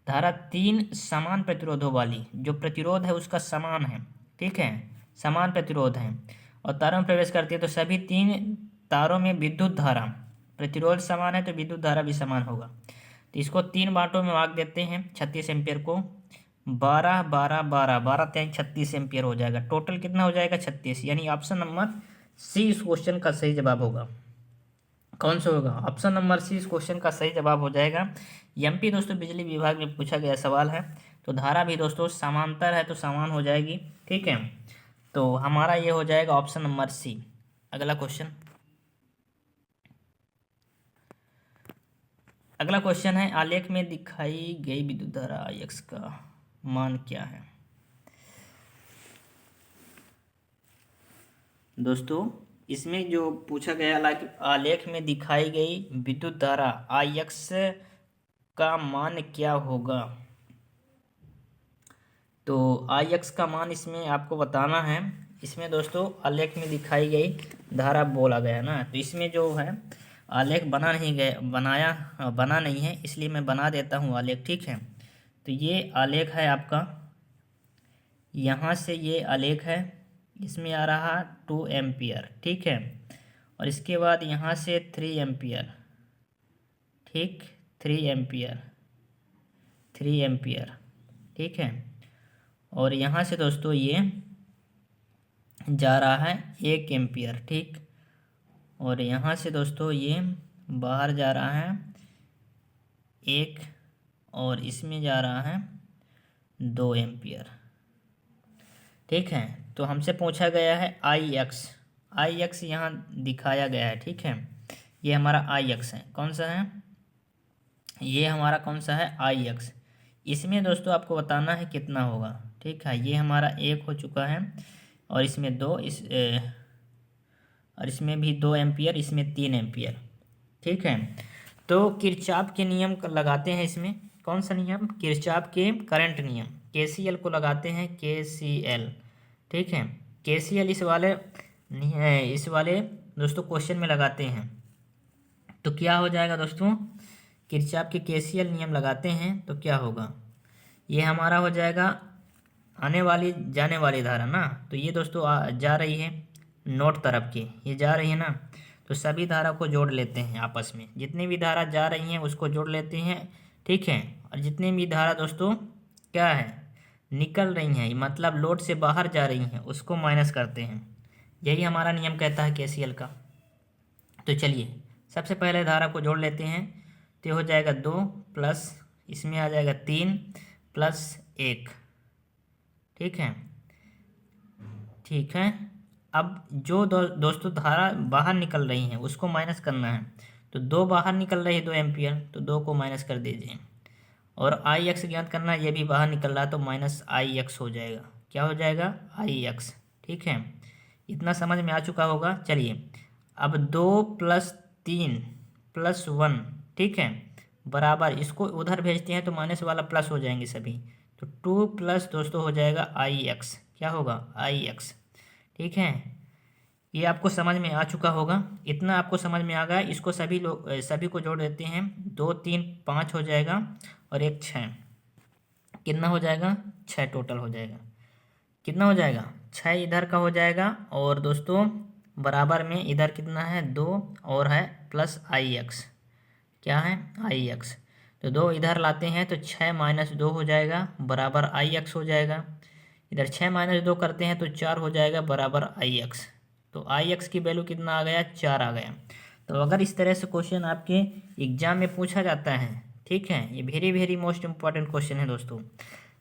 धारा 3 समान प्रतिरोधों वाली, जो प्रतिरोध है उसका समान है, ठीक है, समान प्रतिरोध है और तारों में प्रवेश करती है। तो सभी 3 तारों में विद्युत धारा, प्रतिरोध समान है तो विद्युत धारा भी समान होगा। तो इसको 3 बांटों में भाग देते हैं 36 एम्पियर को, 12 3 36 एम्पियर हो जाएगा। टोटल कितना हो जाएगा? 36, यानी ऑप्शन नंबर सी इस क्वेश्चन का सही जवाब होगा। कौन सा होगा? ऑप्शन नंबर सी इस क्वेश्चन का सही जवाब हो जाएगा। एमपी दोस्तों बिजली विभाग में पूछा गया सवाल है। तो धारा भी दोस्तों समांतर है तो समान हो जाएगी। ठीक है, तो हमारा ये हो जाएगा ऑप्शन नंबर सी। अगला क्वेश्चन, अगला क्वेश्चन है आलेख में दिखाई गई विद्युत धारा Ix का मान क्या है? दोस्तों इसमें जो पूछा गया आलेख में दिखाई गई विद्युत धारा Ix का मान क्या होगा? तो Ix का मान इसमें आपको बताना है। इसमें दोस्तों आलेख में दिखाई गई धारा बोला गया ना, तो इसमें जो है आलेख बना नहीं है, इसलिए मैं बना देता हूँ आलेख। ठीक है, तो ये आलेख है आपका, यहाँ से ये आलेख है, इसमें आ रहा 2 एम्पियर। ठीक है, और इसके बाद यहाँ से 3 एम्पियर। ठीक, 3 एम्पियर, 3 एम्पियर। ठीक है, और यहाँ से दोस्तों ये जा रहा है 1 एम्पियर। ठीक, और यहाँ से दोस्तों ये बाहर जा रहा है 1, और इसमें जा रहा है 2 एम्पियर। ठीक है, तो हमसे पूछा गया है Ix यहाँ दिखाया गया है। ठीक है, ये हमारा Ix है। कौन सा है? ये हमारा कौन सा है? Ix। इसमें दोस्तों आपको बताना है कितना होगा। ठीक है, ये हमारा 1 हो चुका है, और इसमें 2, और इसमें भी 2 एम्पियर, इसमें 3 एम्पियर। ठीक है, तो किरचॉफ के नियम लगाते हैं इसमें। कौन सा नियम? किरचॉफ के करंट नियम, KCL को लगाते हैं, KCL। ठीक है, KCL इस वाले दोस्तों क्वेश्चन में लगाते हैं। तो क्या हो जाएगा दोस्तों? किरचॉफ के KCL नियम लगाते हैं तो क्या होगा? ये हमारा हो जाएगा आने वाली जाने वाली धारा ना, तो ये दोस्तों जा रही है नोड तरफ की, ये जा रही है ना, तो सभी धारा को जोड़ लेते हैं आपस में। जितनी भी धारा जा रही हैं उसको जोड़ लेते हैं। ठीक है, और जितनी भी धारा दोस्तों क्या है, निकल रही हैं, मतलब लोड से बाहर जा रही हैं, उसको माइनस करते हैं। यही हमारा नियम कहता है KCL का। तो चलिए सबसे पहले धारा को जोड़ लेते हैं, तो हो जाएगा 2 प्लस इसमें आ जाएगा 3 प्लस 1। ठीक है, ठीक है, अब जो दोस्तों धारा बाहर निकल रही हैं उसको माइनस करना है। तो 2 बाहर निकल रही है 2 एम्पियर, तो 2 को माइनस कर दीजिए, और Ix ज्ञात करना है, ये भी बाहर निकल रहा है, तो माइनस Ix हो जाएगा। क्या हो जाएगा? Ix। ठीक है, इतना समझ में आ चुका होगा। चलिए अब 2 प्लस 3 प्लस 1, ठीक है, बराबर, इसको उधर भेजते हैं तो माइनस वाला प्लस हो जाएंगे सभी, तो 2 प्लस दोस्तों हो जाएगा Ix। क्या होगा? Ix। ठीक है, ये आपको समझ में आ चुका होगा। इतना आपको समझ में आ गया, इसको सभी को जोड़ देते हैं। 2 3 5 हो जाएगा, और 1 6, कितना हो जाएगा? 6 टोटल हो जाएगा। कितना हो जाएगा? 6 इधर का हो जाएगा, और दोस्तों बराबर में इधर कितना है? 2, और है प्लस Ix। क्या है? Ix। तो 2 इधर लाते हैं तो 6 माइनस 2 हो जाएगा, बराबर Ix हो जाएगा। इधर 6 माइनस 2 करते हैं तो 4 हो जाएगा, बराबर Ix। तो Ix की वैल्यू कितना आ गया? 4 आ गया। तो अगर इस तरह से क्वेश्चन आपके एग्जाम में पूछा जाता है, ठीक है, ये very very most important question है दोस्तों।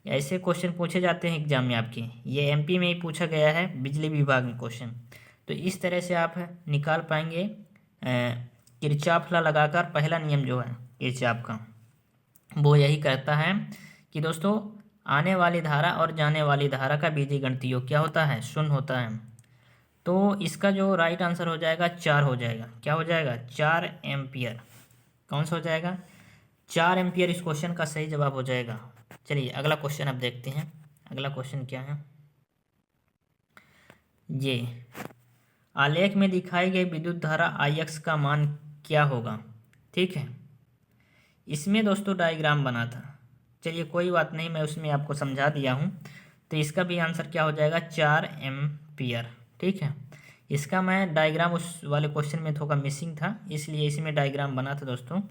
ऐसे क्वेश्चन पूछे जाते हैं एग्जाम में आपके, ये MP में ही पूछा गया है, बिजली विभाग में क्वेश्चन। तो इस तरह से आप निकाल पाएंगे किरचॉफ लॉ लगाकर। पहला नियम जो है किरचॉफ का, वो यही कहता है कि दोस्तों आने वाली धारा और जाने वाली धारा का बीजगणितीय योग क्या होता है? शून्य होता है। तो इसका जो राइट आंसर हो जाएगा 4 हो जाएगा। क्या हो जाएगा? 4 एम्पियर। कौन सा हो जाएगा? 4 एम्पियर इस क्वेश्चन का सही जवाब हो जाएगा। चलिए अगला क्वेश्चन अब देखते हैं। अगला क्वेश्चन क्या है? ये आलेख में दिखाई गई विद्युत धारा Ix का मान क्या होगा? ठीक है, इसमें दोस्तों डायग्राम बना था। चलिए कोई बात नहीं, मैं उसमें आपको समझा दिया हूँ। तो इसका भी आंसर क्या हो जाएगा? 4 एम्पियर। ठीक है, इसका मैं डायग्राम उस वाले क्वेश्चन में थोड़ा मिसिंग था, इसलिए इसमें डायग्राम बना था दोस्तों।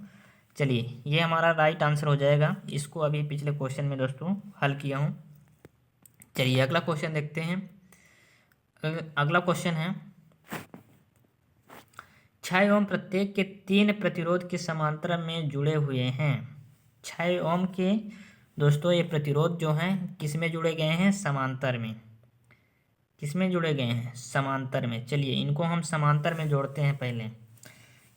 चलिए ये हमारा राइट आंसर हो जाएगा। इसको अभी पिछले क्वेश्चन में दोस्तों हल किया हूँ। चलिए अगला क्वेश्चन देखते हैं। अगला क्वेश्चन है 6 ओम प्रत्येक के 3 प्रतिरोध के समांतर में जुड़े हुए हैं। 6 ओम के दोस्तों ये प्रतिरोध जो हैं किस में जुड़े गए हैं? समांतर में। किस में जुड़े गए हैं? समांतर में। चलिए इनको हम समांतर में जोड़ते हैं। पहले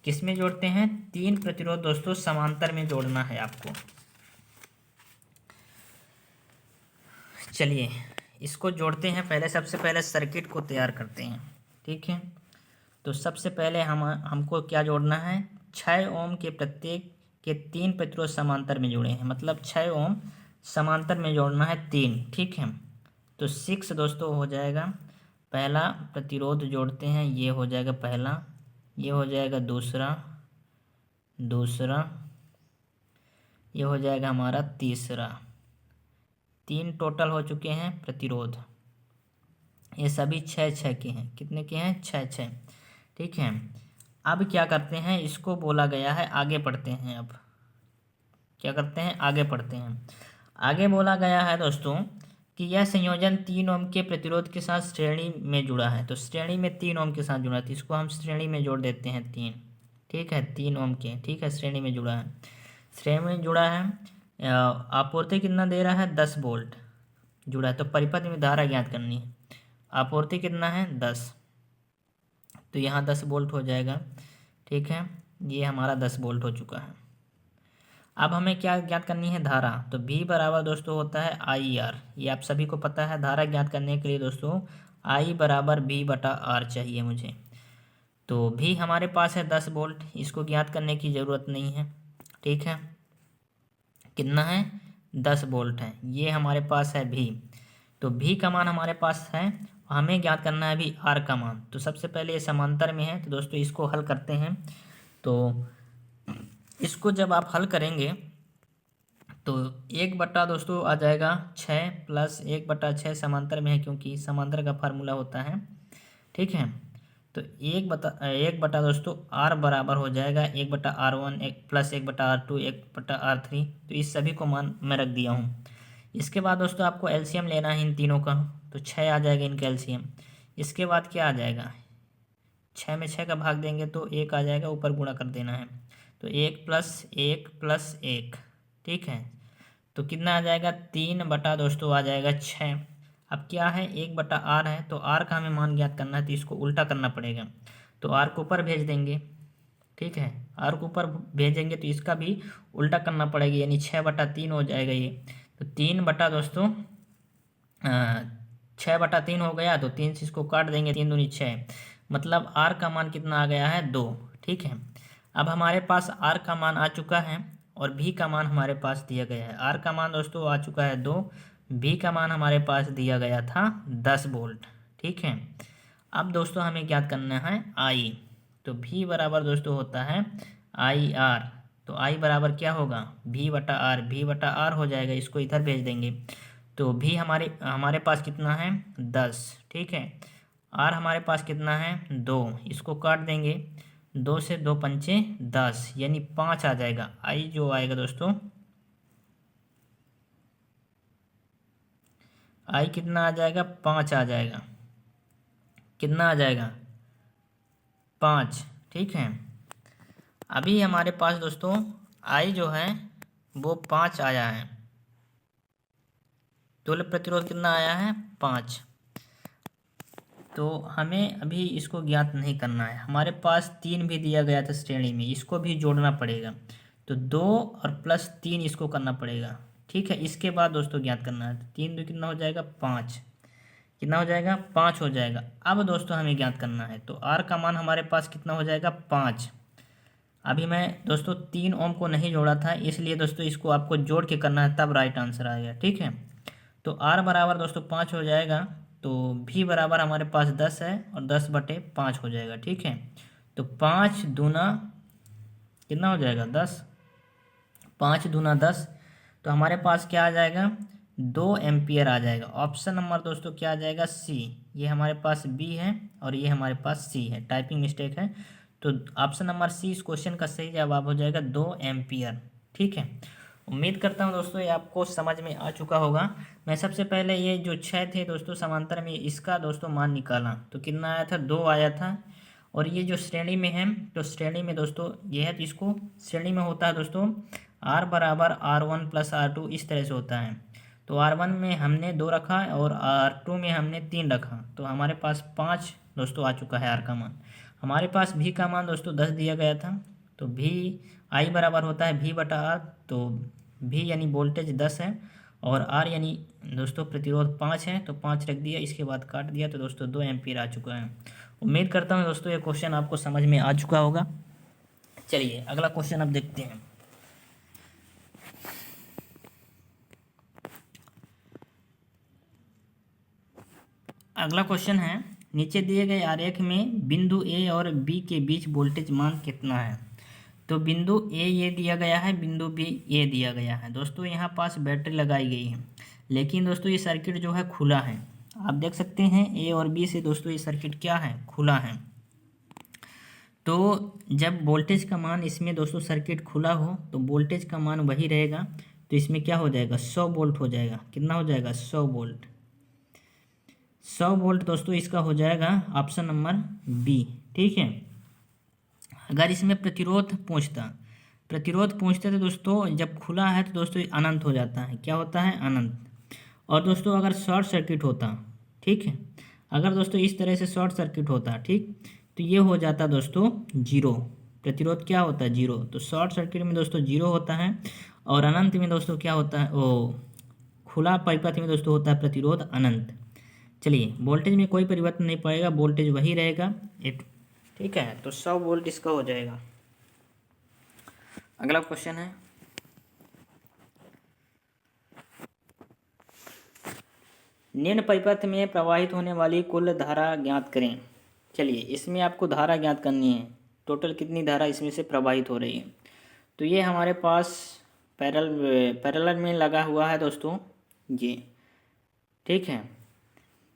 किस में जोड़ते हैं? 3 प्रतिरोध दोस्तों समांतर में जोड़ना है आपको। चलिए इसको जोड़ते हैं। पहले सबसे पहले सर्किट को तैयार करते हैं। ठीक है, तो सबसे पहले हमको क्या जोड़ना है? 6 ओम के प्रत्येक के 3 प्रतिरोध समांतर में जुड़े हैं, मतलब 6 ओम समांतर में जोड़ना है 3। ठीक है, तो 6 दोस्तों हो जाएगा। पहला प्रतिरोध जोड़ते हैं, ये हो जाएगा पहला, ये हो जाएगा दूसरा, ये हो जाएगा हमारा तीसरा। 3 टोटल हो चुके हैं प्रतिरोध। ये सभी 6 के हैं। कितने के हैं? 6। ठीक है, अब क्या करते हैं? इसको बोला गया है, आगे पढ़ते हैं। अब क्या करते हैं? आगे पढ़ते हैं। आगे बोला गया है दोस्तों कि यह संयोजन 3 ओम के प्रतिरोध के साथ श्रेणी में जुड़ा है। तो श्रेणी में 3 ओम के साथ जुड़ा है, तो इसको हम श्रेणी में जोड़ देते हैं 3। ठीक है, 3 ओम के। ठीक है, श्रेणी में जुड़ा है। श्रेणी में जुड़ा है। आपूर्ति कितना दे रहा है? 10 वोल्ट जुड़ा है। तो परिपथ में धारा ज्ञात करनी है। आपूर्ति कितना है? 10, तो यहाँ 10 वोल्ट हो जाएगा। ठीक है, ये हमारा 10 वोल्ट हो चुका है। अब हमें क्या ज्ञात करनी है? धारा। तो V बराबर दोस्तों होता है IR। ये आप सभी को पता है। धारा ज्ञात करने के लिए दोस्तों I बराबर V/R चाहिए मुझे। तो V हमारे पास है 10 वोल्ट, इसको ज्ञात करने की ज़रूरत नहीं है। ठीक है, कितना है? 10 वोल्ट है। ये हमारे पास है V। तो V का मान हमारे पास है, हमें ज्ञात करना है अभी R का मान। तो सबसे पहले ये समांतर में है, तो दोस्तों इसको हल करते हैं। तो इसको जब आप हल करेंगे तो 1 दोस्तों आ जाएगा 6 प्लस 1/6 समांतर में है, क्योंकि समांतर का फार्मूला होता है। ठीक है, तो 1 बटा दोस्तों R बराबर हो जाएगा 1/R1 प्लस 1/R2 1/R3। तो इस सभी को मान मैं रख दिया हूँ। इसके बाद दोस्तों आपको एलसीएम लेना है इन तीनों का। तो 6 आ जाएगा इनका एलसीएम। इसके बाद क्या आ जाएगा? 6 में 6 का भाग देंगे तो 1 आ जाएगा, ऊपर गुणा कर देना है। तो 1 प्लस 1 प्लस 1। ठीक है, तो कितना आ जाएगा? 3 दोस्तों आ जाएगा 6। अब क्या है? 1/R है, तो R का हमें मान ज्ञात करना है, तो इसको उल्टा करना पड़ेगा। तो R को ऊपर भेज देंगे। ठीक है, R को ऊपर भेजेंगे तो इसका भी उल्टा करना पड़ेगा, यानी 6/3 हो जाएगा ये। तो 3 6/3 हो गया, तो 3 से इसको काट देंगे, 3 दूनी 6, मतलब R का मान कितना आ गया है? 2। ठीक है, अब हमारे पास R का मान आ चुका है और V का मान हमारे पास दिया गया है। R का मान दोस्तों आ चुका है 2, V का मान हमारे पास दिया गया था 10 वोल्ट। ठीक है, अब दोस्तों हमें ज्ञात करना है I। तो V बराबर दोस्तों होता है IR। तो I बराबर क्या होगा? V/R। V/R हो जाएगा, इसको इधर भेज देंगे। तो V हमारे पास कितना है? 10। ठीक है, R हमारे पास कितना है? 2। इसको काट देंगे, 2 से 2 पंचे 10, यानी 5 आ जाएगा। I जो आएगा दोस्तों, I कितना आ जाएगा? 5 आ जाएगा। कितना आ जाएगा? 5। ठीक है, अभी हमारे पास दोस्तों I जो है वो 5 आया है। तुल्य प्रतिरोध कितना आया है? 5। तो हमें अभी इसको ज्ञात नहीं करना है। हमारे पास 3 भी दिया गया था श्रेणी में, इसको भी जोड़ना पड़ेगा। तो 2 और प्लस 3 इसको करना पड़ेगा। ठीक है, इसके बाद दोस्तों ज्ञात करना है। तो 3 2 कितना हो जाएगा? 5। कितना हो जाएगा? 5 हो जाएगा। अब दोस्तों हमें ज्ञात करना है, तो R का मान हमारे पास कितना हो जाएगा? 5। अभी मैं दोस्तों 3 ओम को नहीं जोड़ा था, इसलिए दोस्तों इसको आपको जोड़ के करना है, तब राइट आंसर आएगा। ठीक है, तो R बराबर दोस्तों 5 हो जाएगा। तो V बराबर हमारे पास 10 है और 10/5 हो जाएगा। ठीक है, तो 5 दूना कितना हो जाएगा? 10। 5 दूना 10, तो हमारे पास क्या आ जाएगा? 2 एम्पियर आ जाएगा। ऑप्शन नंबर दोस्तों क्या आ जाएगा? C। ये हमारे पास B है और ये हमारे पास C है, टाइपिंग मिस्टेक है। तो ऑप्शन नंबर C इस क्वेश्चन का सही जवाब हो जाएगा 2 एम्पियर। ठीक है, उम्मीद करता हूँ दोस्तों ये आपको समझ में आ चुका होगा। मैं सबसे पहले ये जो 6 थे दोस्तों समांतर में, इसका दोस्तों मान निकाला तो कितना आया था? 2 आया था। और ये जो श्रेणी में है तो श्रेणी में दोस्तों ये है, तो इसको श्रेणी में होता है दोस्तों R बराबर R1 प्लस R2 इस तरह से होता है। तो R1 में हमने 2 रखा और R2 में हमने 3 रखा, तो हमारे पास 5 दोस्तों आ चुका है R का मान। हमारे पास V का मान दोस्तों 10 दिया गया था, तो V I बराबर होता है V बटा R। तो V यानी वोल्टेज 10 है और R यानी दोस्तों प्रतिरोध 5 है, तो 5 रख दिया, इसके बाद काट दिया, तो दोस्तों 2 एम्पीयर आ चुका है। उम्मीद करता हूँ दोस्तों ये क्वेश्चन आपको समझ में आ चुका होगा। चलिए अगला क्वेश्चन अब देखते हैं। अगला क्वेश्चन है, नीचे दिए गए आरेख में बिंदु ए और बी के बीच वोल्टेज मान कितना है। तो बिंदु ए ये दिया गया है, बिंदु बी ये दिया गया है। दोस्तों यहाँ पास बैटरी लगाई गई है, लेकिन दोस्तों ये सर्किट जो है खुला है। आप देख सकते हैं ए और बी से दोस्तों ये सर्किट क्या है, खुला है। तो जब वोल्टेज का मान इसमें दोस्तों सर्किट खुला हो तो वोल्टेज का मान वही रहेगा, तो इसमें क्या हो जाएगा 100 वोल्ट हो जाएगा। कितना हो जाएगा 100 वोल्ट। 100 वोल्ट दोस्तों इसका हो जाएगा ऑप्शन नंबर बी। ठीक है। अगर इसमें प्रतिरोध पूछते तो दोस्तों जब खुला है तो दोस्तों अनंत हो जाता है। क्या होता है, अनंत। और दोस्तों अगर शॉर्ट सर्किट होता, ठीक है, अगर दोस्तों इस तरह से शॉर्ट सर्किट होता, ठीक, तो ये हो जाता दोस्तों जीरो। प्रतिरोध क्या होता है, जीरो। तो शॉर्ट सर्किट में दोस्तों जीरो होता है और अनंत में दोस्तों क्या होता है, वो खुला परिपथ में दोस्तों होता है प्रतिरोध अनंत। चलिए वोल्टेज में कोई परिवर्तन नहीं पाएगा, वोल्टेज वही रहेगा। ठीक है, तो 100 वोल्ट इसका हो जाएगा। अगला क्वेश्चन है, निम्न परिपथ में प्रवाहित होने वाली कुल धारा ज्ञात करें। चलिए इसमें आपको धारा ज्ञात करनी है, टोटल कितनी धारा इसमें से प्रवाहित हो रही है। तो ये हमारे पास पैरेलल में लगा हुआ है दोस्तों ये, ठीक है।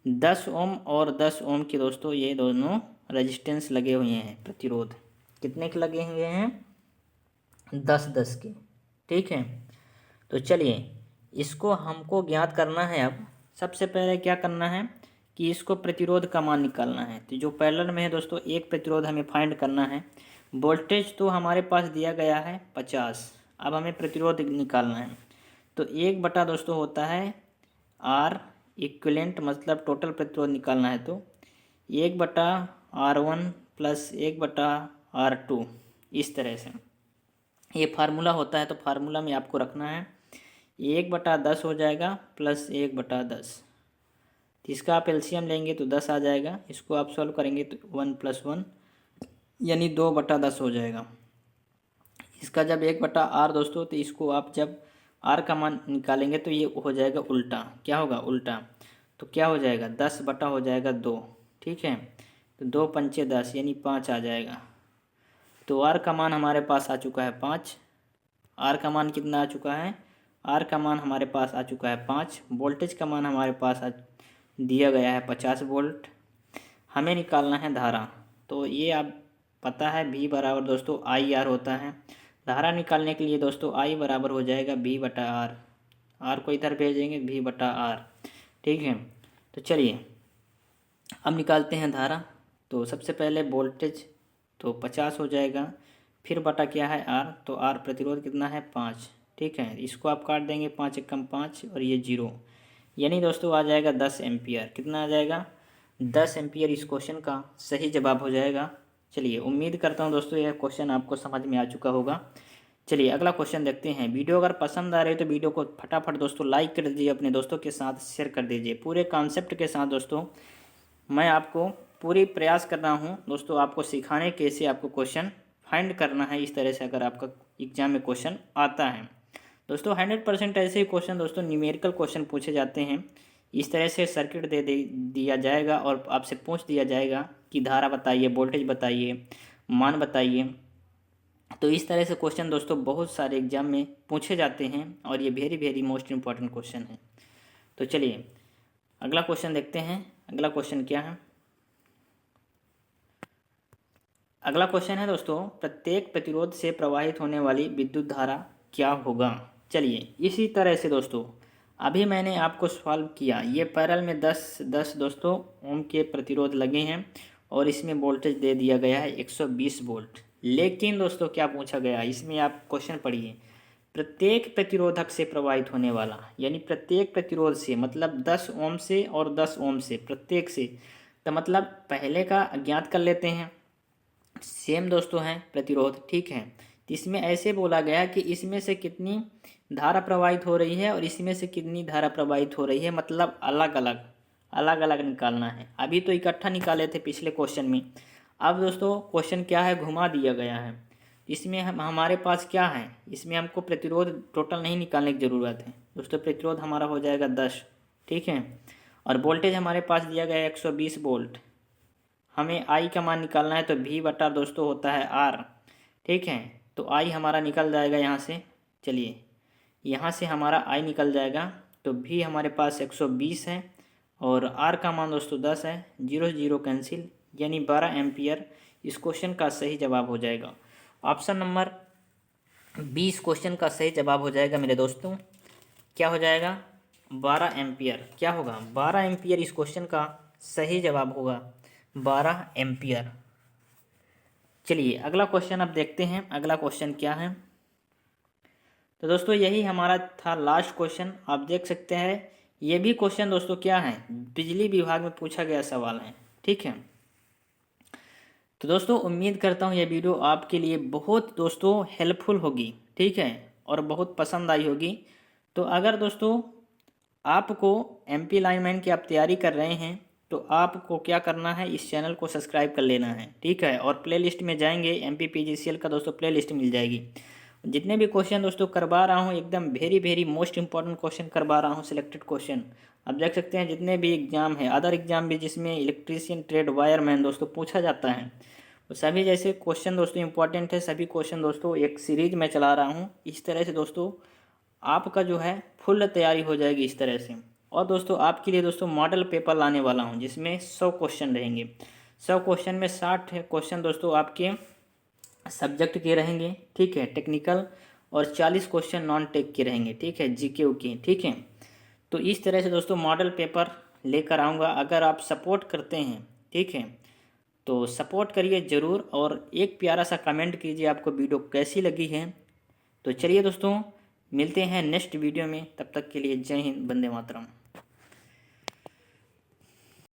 10 ओम और 10 ओम के दोस्तों ये दोनों रेजिस्टेंस लगे हुए हैं। प्रतिरोध कितने के लगे हुए हैं, 10-10 के। ठीक है, तो चलिए इसको हमको ज्ञात करना है। अब सबसे पहले क्या करना है कि इसको प्रतिरोध का मान निकालना है। तो जो पैरेलल में है दोस्तों एक प्रतिरोध हमें फाइंड करना है। वोल्टेज तो हमारे पास दिया गया है 50, अब हमें प्रतिरोध निकालना है। तो 1 दोस्तों होता है R इक्विवेलेंट, मतलब टोटल प्रतिरोध निकालना है। तो 1/R1 प्लस 1/R2 इस तरह से ये फार्मूला होता है। तो फार्मूला में आपको रखना है 1/10 हो जाएगा प्लस 1/10। इसका आप एलसीएम लेंगे तो 10 आ जाएगा। इसको आप सॉल्व करेंगे तो 1 + 1 यानी 2/10 हो जाएगा। इसका जब 1/R दोस्तों, तो इसको आप जब R का मान निकालेंगे तो ये हो जाएगा उल्टा। क्या होगा, उल्टा। तो क्या हो जाएगा 10 बटा हो जाएगा 2। ठीक है, तो 2 पंचे 10 यानी 5 आ जाएगा। तो R का मान हमारे पास आ चुका है 5। R का मान कितना आ चुका है, R का मान हमारे पास आ चुका है 5। वोल्टेज का मान हमारे पास दिया गया है 50 वोल्ट। हमें निकालना है धारा। तो ये आप पता है V बराबर दोस्तों IR होता है। धारा निकालने के लिए दोस्तों I बराबर हो जाएगा V/R। R को इधर भेजेंगे V/R। ठीक है, तो चलिए अब निकालते हैं धारा। तो सबसे पहले वोल्टेज तो 50 हो जाएगा, फिर बटा क्या है R, तो R प्रतिरोध कितना है 5। ठीक है, इसको आप काट देंगे, 5 × 5 और ये 0, यानी दोस्तों आ जाएगा 10 एम्पियर। कितना आ जाएगा, 10 एम्पियर इस क्वेश्चन का सही जवाब हो जाएगा। चलिए उम्मीद करता हूँ दोस्तों यह क्वेश्चन आपको समझ में आ चुका होगा। चलिए अगला क्वेश्चन देखते हैं। वीडियो अगर पसंद आ रही है तो वीडियो को फटाफट दोस्तों लाइक कर दीजिए, अपने दोस्तों के साथ शेयर कर दीजिए। पूरे कॉन्सेप्ट के साथ दोस्तों मैं आपको पूरी प्रयास कर रहा हूँ दोस्तों आपको सिखाने कैसे आपको क्वेश्चन फाइंड करना है। इस तरह से अगर आपका एग्जाम में क्वेश्चन आता है दोस्तों 100% ऐसे ही क्वेश्चन दोस्तों न्यूमेरिकल क्वेश्चन पूछे जाते हैं। इस तरह से सर्किट दिया जाएगा और आपसे पूछ दिया जाएगा कि धारा बताइए, वोल्टेज बताइए, मान बताइए। तो इस तरह से क्वेश्चन दोस्तों बहुत सारे एग्जाम में पूछे जाते हैं और ये वेरी मोस्ट इम्पॉर्टेंट क्वेश्चन है। तो चलिए अगला क्वेश्चन देखते हैं। अगला क्वेश्चन क्या है, अगला क्वेश्चन है दोस्तों प्रत्येक प्रतिरोध से प्रवाहित होने वाली विद्युत धारा क्या होगा। चलिए इसी तरह से दोस्तों अभी मैंने आपको सॉल्व किया। ये पैरेलल में 10 दोस्तों ओम के प्रतिरोध लगे हैं और इसमें वोल्टेज दे दिया गया है 120 वोल्ट। लेकिन दोस्तों क्या पूछा गया है इसमें, आप क्वेश्चन पढ़िए, प्रत्येक प्रतिरोधक से प्रवाहित होने वाला, यानी प्रत्येक प्रतिरोध से मतलब 10 ओम से और 10 ओम से, प्रत्येक से, तो मतलब पहले का ज्ञात कर लेते हैं। सेम दोस्तों हैं प्रतिरोध, ठीक है। तो इसमें ऐसे बोला गया कि इसमें से कितनी धारा प्रवाहित हो रही है और इसमें से कितनी धारा प्रवाहित हो रही है, मतलब अलग अलग निकालना है। अभी तो इकट्ठा निकाले थे पिछले क्वेश्चन में। अब दोस्तों क्वेश्चन क्या है, घुमा दिया गया है। इसमें हमारे पास क्या है, इसमें हमको प्रतिरोध टोटल नहीं निकालने की ज़रूरत है दोस्तों। प्रतिरोध हमारा हो जाएगा 10, ठीक है। और वोल्टेज हमारे पास दिया गया है 120 वोल्ट। हमें आई का मान निकालना है, तो V बटा दोस्तों होता है R, ठीक है। तो आई हमारा निकल जाएगा यहाँ से, चलिए यहाँ से हमारा आई निकल जाएगा। तो V हमारे पास 120 है और R का मान दोस्तों 10 है, 0 0 कैंसिल, यानी 12 एम्पियर इस क्वेश्चन का सही जवाब हो जाएगा। ऑप्शन नंबर 20 क्वेश्चन का सही जवाब हो जाएगा मेरे दोस्तों। क्या हो जाएगा, 12 एम्पियर। क्या होगा, 12 एम्पियर इस क्वेश्चन का सही जवाब होगा, 12 एम्पियर। चलिए अगला क्वेश्चन अब देखते हैं, अगला क्वेश्चन क्या है। तो दोस्तों यही हमारा था लास्ट क्वेश्चन। आप देख सकते हैं ये भी क्वेश्चन दोस्तों क्या है, बिजली विभाग में पूछा गया सवाल है, ठीक है। तो दोस्तों उम्मीद करता हूँ ये वीडियो आपके लिए बहुत दोस्तों हेल्पफुल होगी, ठीक है, और बहुत पसंद आई होगी। तो अगर दोस्तों आपको एमपी लाइनमैन की आप तैयारी कर रहे हैं तो आपको क्या करना है, इस चैनल को सब्सक्राइब कर लेना है, ठीक है। और प्लेलिस्ट में जाएंगे एमपी पीजीसीएल का दोस्तों प्लेलिस्ट मिल जाएगी। जितने भी क्वेश्चन दोस्तों करवा रहा हूँ एकदम वेरी मोस्ट इंपॉर्टेंट क्वेश्चन करवा रहा हूँ, सिलेक्टेड क्वेश्चन। आप देख सकते हैं जितने भी एग्जाम है, अदर एग्जाम भी जिसमें इलेक्ट्रीशियन ट्रेड वायरमैन दोस्तों पूछा जाता है, तो सभी जैसे क्वेश्चन दोस्तों इंपॉर्टेंट है। सभी क्वेश्चन दोस्तों एक सीरीज में चला रहा हूँ। इस तरह से दोस्तों आपका जो है फुल तैयारी हो जाएगी इस तरह से। और दोस्तों आपके लिए दोस्तों मॉडल पेपर लाने वाला हूँ जिसमें 100 क्वेश्चन रहेंगे। 100 क्वेश्चन में 60 क्वेश्चन दोस्तों आपके सब्जेक्ट के रहेंगे, ठीक है, टेक्निकल, और 40 क्वेश्चन नॉन टेक के रहेंगे, ठीक है, जीके के, ठीक है। तो इस तरह से दोस्तों मॉडल पेपर लेकर आऊँगा। अगर आप सपोर्ट करते हैं, ठीक है, तो सपोर्ट करिए ज़रूर और एक प्यारा सा कमेंट कीजिए आपको वीडियो कैसी लगी है। तो चलिए दोस्तों मिलते हैं नेक्स्ट वीडियो में, तब तक के लिए जय हिंद, वंदे मातरम।